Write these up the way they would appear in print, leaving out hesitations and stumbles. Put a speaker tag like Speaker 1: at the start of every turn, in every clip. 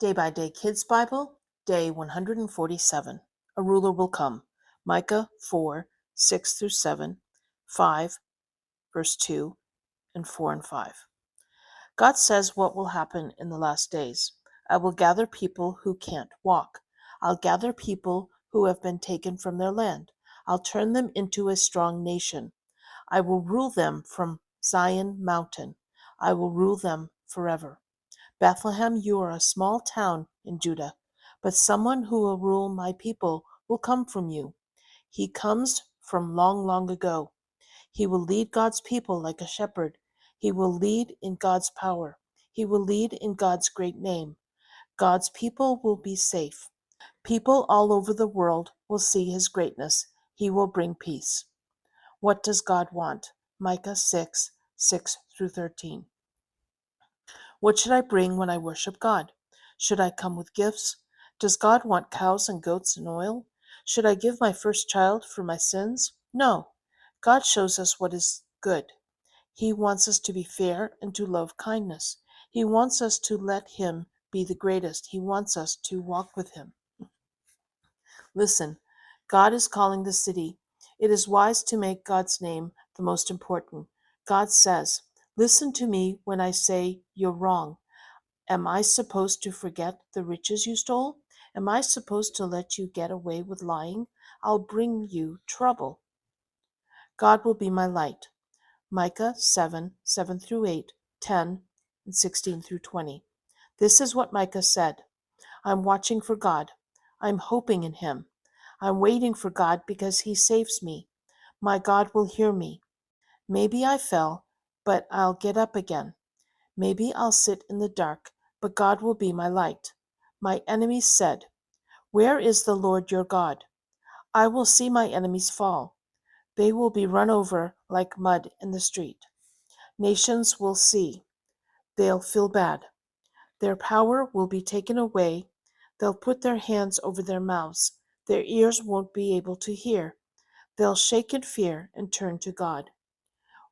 Speaker 1: Day by Day Kids Bible, Day 147. A ruler will come. Micah 4, 6 through 7, 5, verse 2, and 4 and 5. God says what will happen in the last days. I will gather people who can't walk. I'll gather people who have been taken from their land. I'll turn them into a strong nation. I will rule them from Zion mountain. I will rule them forever. Bethlehem, you are a small town in Judah, but someone who will rule my people will come from you. He comes from long, long ago. He will lead God's people like a shepherd. He will lead in God's power. He will lead in God's great name. God's people will be safe. People all over the world will see his greatness. He will bring peace. What does God want? Micah 6, 6 through 13. What should I bring when I worship God? Should I come with gifts? Does God want cows and goats and oil? Should I give my first child for my sins? No. God shows us what is good. He wants us to be fair and to love kindness. He wants us to let Him be the greatest. He wants us to walk with Him. Listen, God is calling the city. It is wise to make God's name the most important. God says, listen to me when I say you're wrong. Am I supposed to forget the riches you stole? Am I supposed to let you get away with lying? I'll bring you trouble. God will be my light. Micah 7, 7 through 8, 10, and 16 through 20. This is what Micah said. I'm watching for God. I'm hoping in Him. I'm waiting for God because He saves me. My God will hear me. Maybe I fell, but I'll get up again. Maybe I'll sit in the dark, but God will be my light. My enemies said, where is the Lord your God? I will see my enemies fall. They will be run over like mud in the street. Nations will see. They'll feel bad. Their power will be taken away. They'll put their hands over their mouths. Their ears won't be able to hear. They'll shake in fear and turn to God.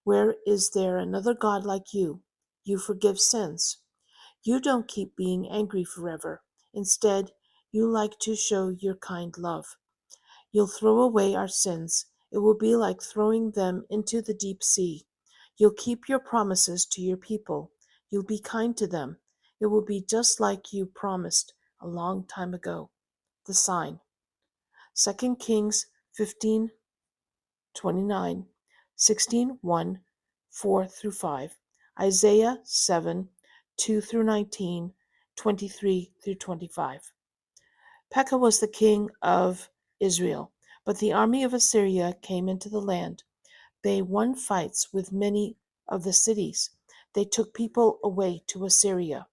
Speaker 1: Where is there another God like you? You forgive sins. You don't keep being angry forever. Instead, you like to show your kind love. You'll throw away our sins. It will be like throwing them into the deep sea. You'll keep your promises to your people. You'll be kind to them. It will be just like you promised a long time ago. The sign. 2 Kings 15:29, 16:1, 4 through 5, Isaiah 7, 2 through 19, 23 through 25. Pekah was the king of Israel, but the army of Assyria came into the land. They won fights with many of the cities. They took people away to Assyria.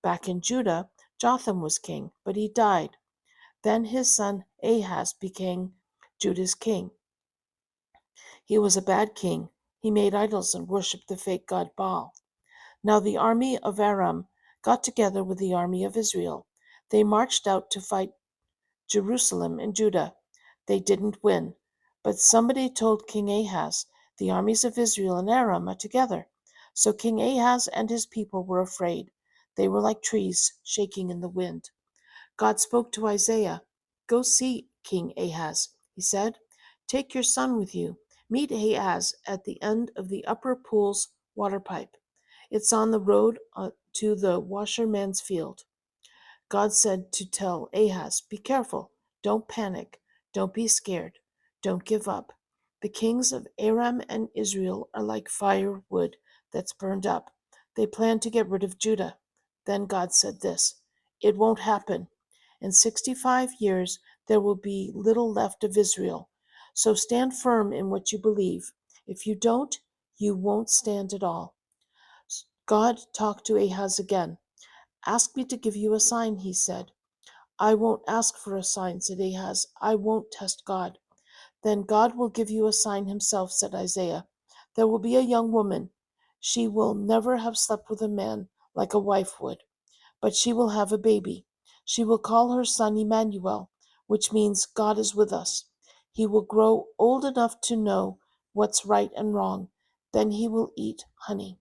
Speaker 1: Back in Judah, Jotham was king, but he died. Then his son Ahaz became Judah's king. He was a bad king. He made idols and worshipped the fake god Baal. Now the army of Aram got together with the army of Israel. They marched out to fight Jerusalem and Judah. They didn't win. But somebody told King Ahaz, the armies of Israel and Aram are together. So King Ahaz and his people were afraid. They were like trees shaking in the wind. God spoke to Isaiah. Go see King Ahaz, he said. Take your son with you. Meet Ahaz at the end of the upper pool's water pipe. It's on the road to the washerman's field. God said to tell Ahaz, be careful, don't panic, don't be scared, don't give up. The kings of Aram and Israel are like firewood that's burned up. They plan to get rid of Judah. Then God said this, it won't happen. In 65 years there will be little left of Israel. So stand firm in what you believe. If you don't, you won't stand at all. God talked to Ahaz again. Ask me to give you a sign, he said. I won't ask for a sign, said Ahaz. I won't test God. Then God will give you a sign himself, said Isaiah. There will be a young woman. She will never have slept with a man like a wife would, but she will have a baby. She will call her son Emmanuel, which means God is with us. He will grow old enough to know what's right and wrong. Then he will eat honey.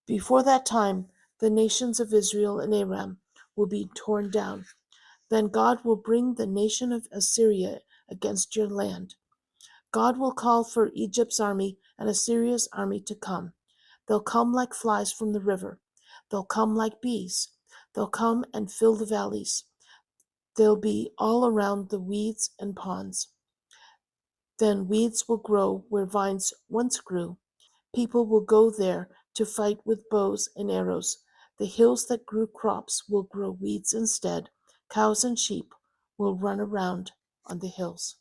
Speaker 1: Before that time, the nations of Israel and Aram will be torn down. Then God will bring the nation of Assyria against your land. God will call for Egypt's army and Assyria's army to come. They'll come like flies from the river. They'll come like bees. They'll come and fill the valleys. They'll be all around the weeds and ponds. Then weeds will grow where vines once grew. People will go there to fight with bows and arrows. The hills that grew crops will grow weeds instead. Cows and sheep will run around on the hills.